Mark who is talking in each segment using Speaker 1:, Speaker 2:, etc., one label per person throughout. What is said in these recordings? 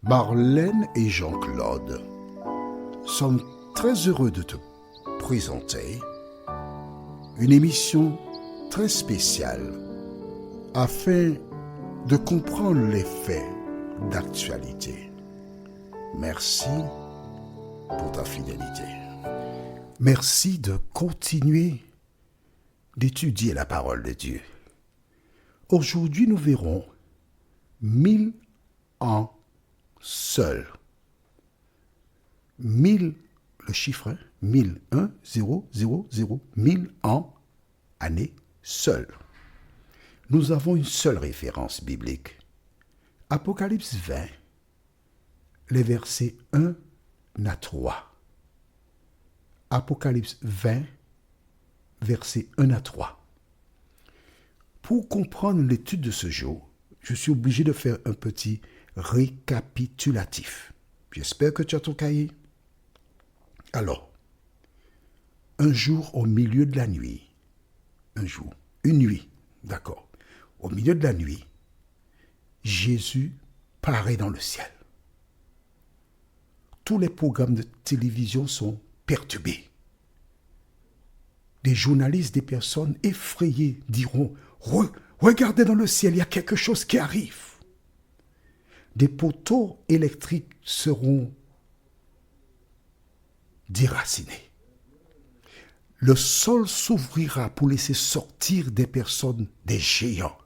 Speaker 1: Marlène et Jean-Claude sommes très heureux de te présenter une émission très spéciale afin de comprendre les faits d'actualité. Merci pour ta fidélité. Merci de continuer d'étudier la parole de Dieu. Aujourd'hui, nous verrons 1000 ans seuls. 1000, le chiffre 1000, 1, 0, 0, 0, 1000 ans, années seuls. Nous avons une seule référence biblique. Apocalypse 20, les versets 1 à 3. Apocalypse 20, versets 1 à 3. Pour comprendre l'étude de ce jour, je suis obligé de faire un petit récapitulatif. J'espère que tu as ton cahier. Alors, un jour au milieu de la nuit, une nuit, d'accord, au milieu de la nuit, Jésus paraît dans le ciel. Tous les programmes de télévision sont perturbés. Des journalistes, des personnes effrayées diront « Regardez dans le ciel, il y a quelque chose qui arrive ». Des poteaux électriques seront déracinés. Le sol s'ouvrira pour laisser sortir des personnes, des géants,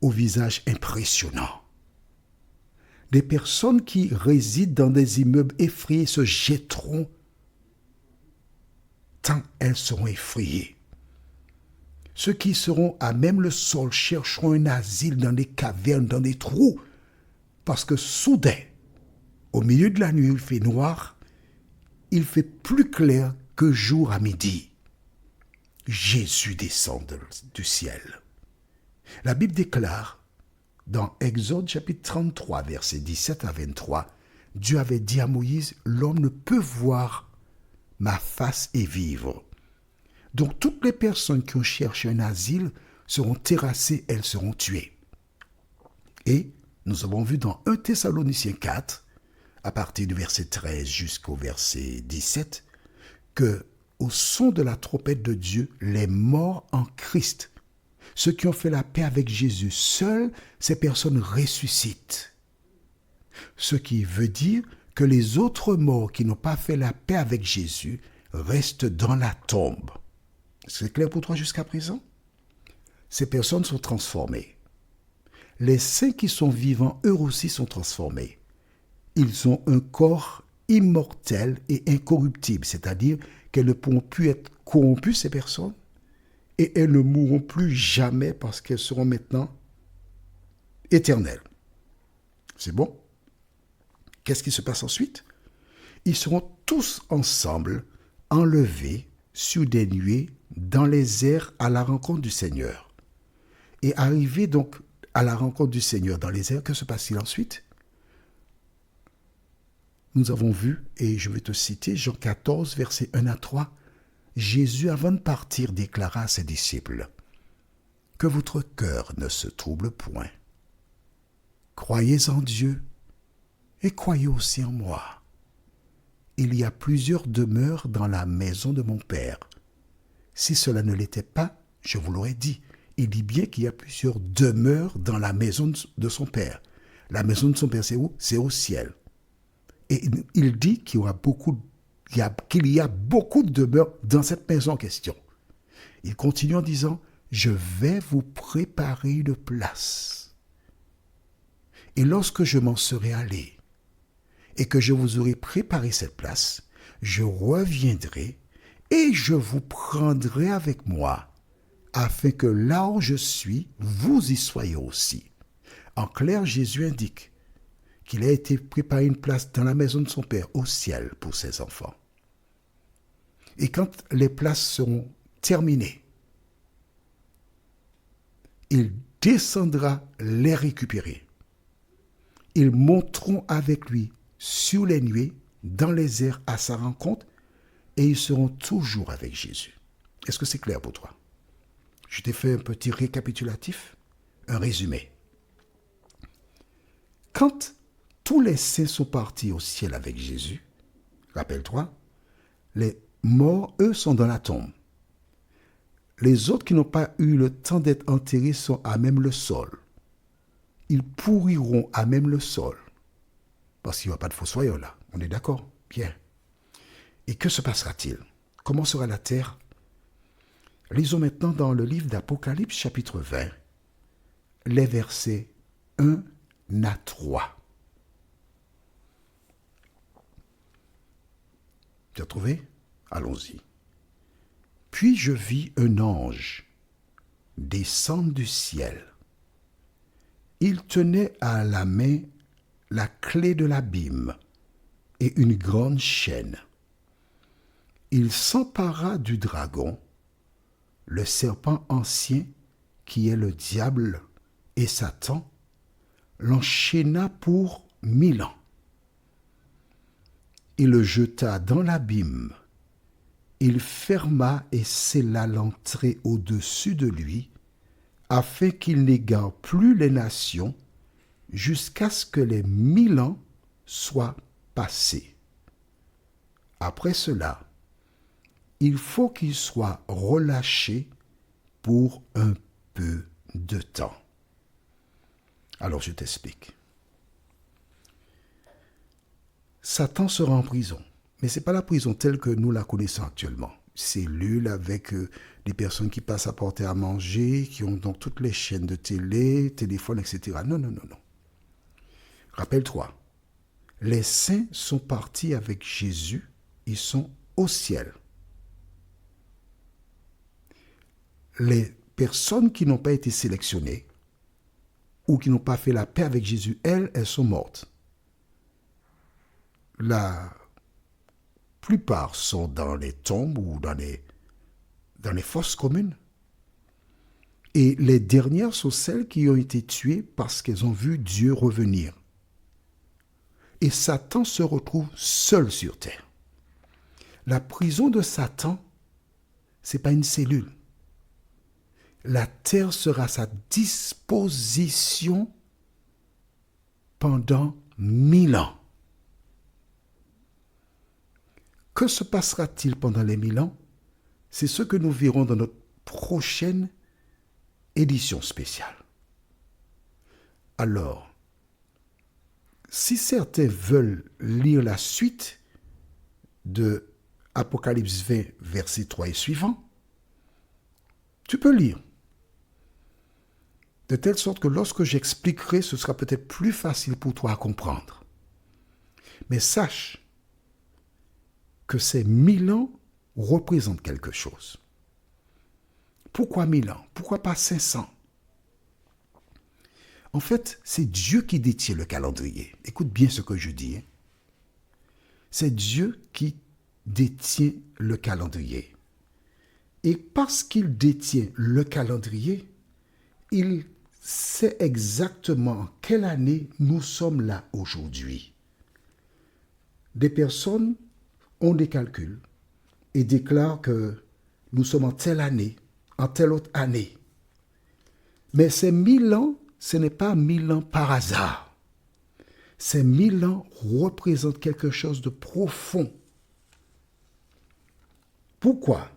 Speaker 1: au visage impressionnant. Des personnes qui résident dans des immeubles effrayés se jetteront tant elles seront effrayées. Ceux qui seront à même le sol chercheront un asile dans des cavernes, dans des trous, parce que soudain, au milieu de la nuit, il fait noir, il fait plus clair que jour à midi. Jésus descend du ciel. La Bible déclare, dans Exode chapitre 33, versets 17 à 23, Dieu avait dit à Moïse, « L'homme ne peut voir ma face et vivre. » Donc toutes les personnes qui ont cherché un asile seront terrassées, elles seront tuées. Et nous avons vu dans 1 Thessaloniciens 4, à partir du verset 13 jusqu'au verset 17, que au son de la trompette de Dieu, les morts en Christ, ceux qui ont fait la paix avec Jésus, seules ces personnes ressuscitent. Ce qui veut dire que les autres morts qui n'ont pas fait la paix avec Jésus restent dans la tombe. C'est clair pour toi jusqu'à présent? Ces personnes sont transformées. Les saints qui sont vivants, eux aussi sont transformés. Ils ont un corps immortel et incorruptible, c'est-à-dire qu'elles ne pourront plus être corrompues, ces personnes, et elles ne mourront plus jamais parce qu'elles seront maintenant éternelles. C'est bon? Qu'est-ce qui se passe ensuite? Ils seront tous ensemble enlevés sur des nuées dans les airs à la rencontre du Seigneur. Et arrivés donc à la rencontre du Seigneur dans les airs, que se passe-t-il ensuite? Nous avons vu, et je vais te citer, Jean 14, versets 1 à 3, Jésus, avant de partir, déclara à ses disciples, « Que votre cœur ne se trouble point. Croyez en Dieu et croyez aussi en moi. Il y a plusieurs demeures dans la maison de mon Père. Si cela ne l'était pas, je vous l'aurais dit. Il dit bien qu'il y a plusieurs demeures dans la maison de son Père. La maison de son Père, c'est où? C'est au ciel. Et il dit qu'il y a beaucoup de demeures dans cette maison en question. Il continue en disant, « Je vais vous préparer une place. Et lorsque je m'en serai allé, et que je vous aurai préparé cette place, je reviendrai et je vous prendrai avec moi, afin que là où je suis, vous y soyez aussi. » En clair, Jésus indique qu'il a été préparé une place dans la maison de son Père, au ciel, pour ses enfants. Et quand les places seront terminées, il descendra les récupérer. Ils monteront avec lui sur les nuées, dans les airs, à sa rencontre, et ils seront toujours avec Jésus. Est-ce que c'est clair pour toi? Je t'ai fait un petit récapitulatif, un résumé. Quand tous les saints sont partis au ciel avec Jésus. Rappelle-toi, les morts, eux, sont dans la tombe. Les autres qui n'ont pas eu le temps d'être enterrés sont à même le sol. Ils pourriront à même le sol. Parce qu'il n'y aura pas de fossoyeur là. On est d'accord? Bien. Et que se passera-t-il? Comment sera la terre? Lisons maintenant dans le livre d'Apocalypse chapitre 20, les versets 1 à 3. Tu as trouvé? Allons-y. Puis je vis un ange descendre du ciel. Il tenait à la main la clé de l'abîme et une grande chaîne. Il s'empara du dragon, le serpent ancien qui est le diable et Satan, l'enchaîna pour 1000 ans. Il le jeta dans l'abîme. Il ferma et scella l'entrée au-dessus de lui, afin qu'il n'égare plus les nations, jusqu'à ce que les 1000 ans soient passés. Après cela, il faut qu'il soit relâché pour un peu de temps. Alors je t'explique. Satan sera en prison, mais ce n'est pas la prison telle que nous la connaissons actuellement. Cellule avec des personnes qui passent à porter à manger, qui ont donc toutes les chaînes de télé, téléphone, etc. Non, non, non, non. Rappelle-toi, les saints sont partis avec Jésus, ils sont au ciel. Les personnes qui n'ont pas été sélectionnées ou qui n'ont pas fait la paix avec Jésus, elles sont mortes. La plupart sont dans les tombes ou dans les fosses communes. Et les dernières sont celles qui ont été tuées parce qu'elles ont vu Dieu revenir. Et Satan se retrouve seul sur terre. La prison de Satan, ce n'est pas une cellule. La terre sera à sa disposition pendant 1000 ans. Que se passera-t-il pendant les 1000 ans? C'est ce que nous verrons dans notre prochaine édition spéciale. Alors, si certains veulent lire la suite de Apocalypse 20, versets 3 et suivants, tu peux lire. De telle sorte que lorsque j'expliquerai, ce sera peut-être plus facile pour toi à comprendre. Mais sache que ces 1000 ans représentent quelque chose. Pourquoi 1000 ans? Pourquoi pas 500? En fait, c'est Dieu qui détient le calendrier. Écoute bien ce que je dis. C'est Dieu qui détient le calendrier. Et parce qu'il détient le calendrier, il sait exactement en quelle année nous sommes là aujourd'hui. Des personnes ont des calculs et déclarent que nous sommes en telle année, en telle autre année. Mais ces 1000 ans, ce n'est pas 1000 ans par hasard. Ces 1000 ans représentent quelque chose de profond. Pourquoi?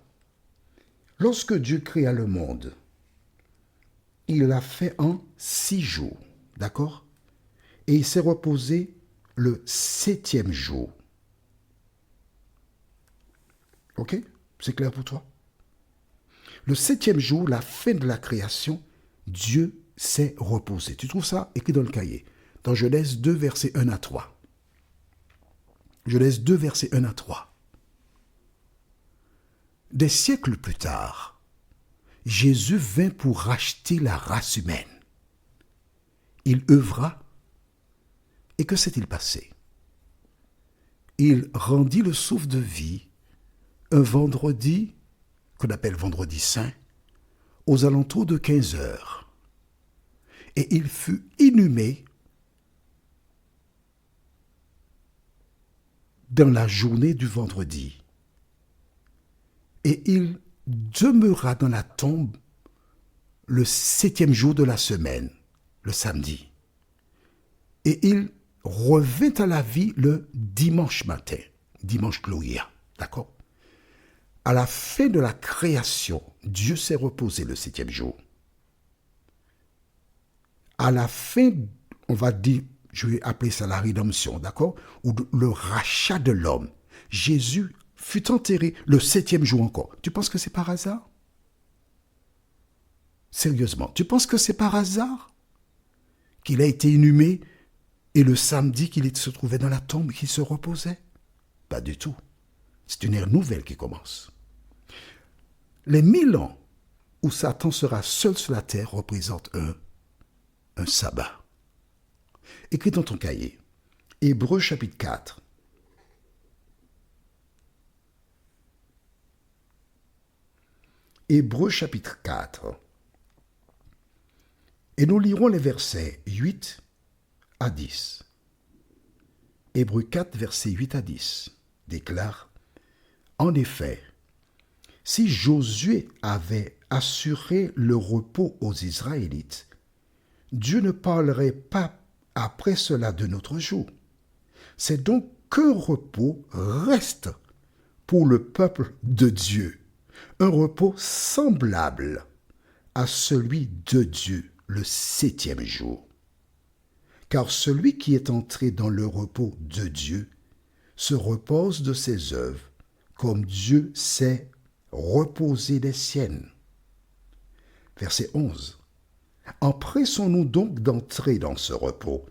Speaker 1: Lorsque Dieu créa le monde, il l'a fait en 6 jours, d'accord? Et il s'est reposé le 7e jour. Ok? C'est clair pour toi? Le 7e jour, la fin de la création, Dieu s'est reposé. Tu trouves ça écrit dans le cahier, dans Genèse 2, versets 1 à 3. Genèse 2, versets 1 à 3. Des siècles plus tard, Jésus vint pour racheter la race humaine. Il œuvra, et que s'est-il passé? Il rendit le souffle de vie un vendredi, qu'on appelle vendredi saint, aux alentours de 15 heures. Et il fut inhumé dans la journée du vendredi. Et il demeura dans la tombe le 7e jour de la semaine, le samedi. Et il revint à la vie le dimanche matin, dimanche Gloria, d'accord? À la fin de la création, Dieu s'est reposé le 7e jour. À la fin, on va dire, je vais appeler ça la rédemption, d'accord? Ou le rachat de l'homme. Jésus fut enterré le 7e jour encore. Tu penses que c'est par hasard? Sérieusement, tu penses que c'est par hasard qu'il a été inhumé et le samedi qu'il se trouvait dans la tombe, qu'il se reposait? Pas du tout. C'est une ère nouvelle qui commence. Les 1000 ans où Satan sera seul sur la terre représentent un sabbat. Écris dans ton cahier, Hébreux chapitre 4. Hébreux chapitre 4. Et nous lirons les versets 8 à 10. Hébreux 4, versets 8 à 10 déclare: En effet, si Josué avait assuré le repos aux Israélites, Dieu ne parlerait pas après cela de notre jour. C'est donc qu'un repos reste pour le peuple de Dieu, un repos semblable à celui de Dieu le 7e jour. Car celui qui est entré dans le repos de Dieu se repose de ses œuvres, comme Dieu s'est reposé des siennes. Verset 11. Empressons-nous donc d'entrer dans ce repos,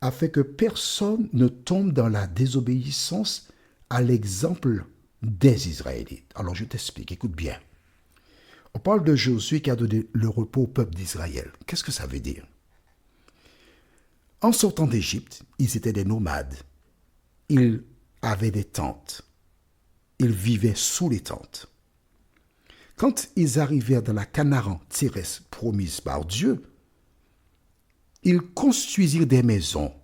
Speaker 1: afin que personne ne tombe dans la désobéissance à l'exemple des Israélites. Alors je t'explique, écoute bien. On parle de Josué qui a donné le repos au peuple d'Israël. Qu'est-ce que ça veut dire? En sortant d'Égypte, ils étaient des nomades. Ils avaient des tentes. Ils vivaient sous les tentes. Quand ils arrivèrent dans la Canaan terrestre promise par Dieu, ils construisirent des maisons.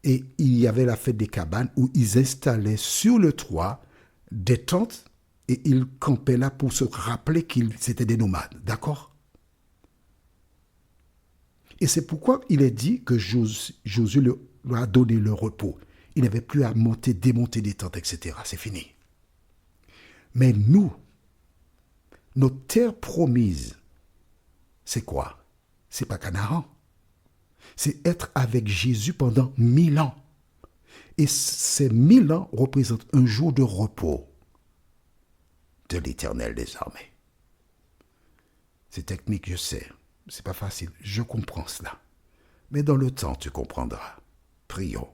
Speaker 1: Et il y avait la fête des cabanes où ils installaient sur le toit des tentes et ils campaient là pour se rappeler qu'ils étaient des nomades. D'accord? Et c'est pourquoi il est dit que Josué leur a donné le repos. Il n'avait plus à monter, démonter des tentes, etc. C'est fini. Mais nous, notre terre promise, c'est quoi? C'est pas Canaan. C'est être avec Jésus pendant 1000 ans. Et ces 1000 ans représentent un jour de repos de l'Éternel désormais. C'est technique, je sais. C'est pas facile. Je comprends cela. Mais dans le temps, tu comprendras. Prions.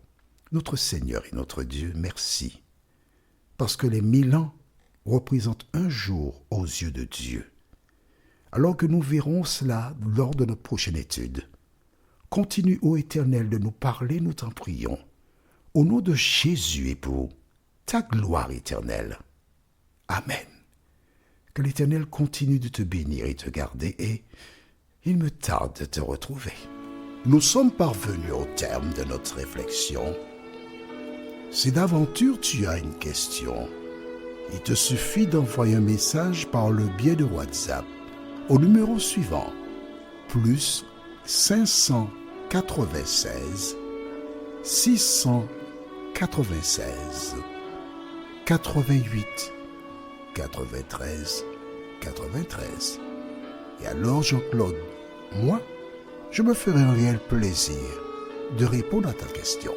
Speaker 1: Notre Seigneur et notre Dieu, merci. Parce que les 1000 ans représentent un jour aux yeux de Dieu. Alors que nous verrons cela lors de notre prochaine étude, continue, ô Éternel, de nous parler, nous t'en prions, au nom de Jésus et pour ta gloire éternelle. Amen. Que l'Éternel continue de te bénir et te garder, et il me tarde de te retrouver. Nous sommes parvenus au terme de notre réflexion. Si d'aventure tu as une question, il te suffit d'envoyer un message par le biais de WhatsApp au numéro suivant, plus 596 696 88 93 93. Et alors Jean-Claude, moi, je me ferai un réel plaisir de répondre à ta question.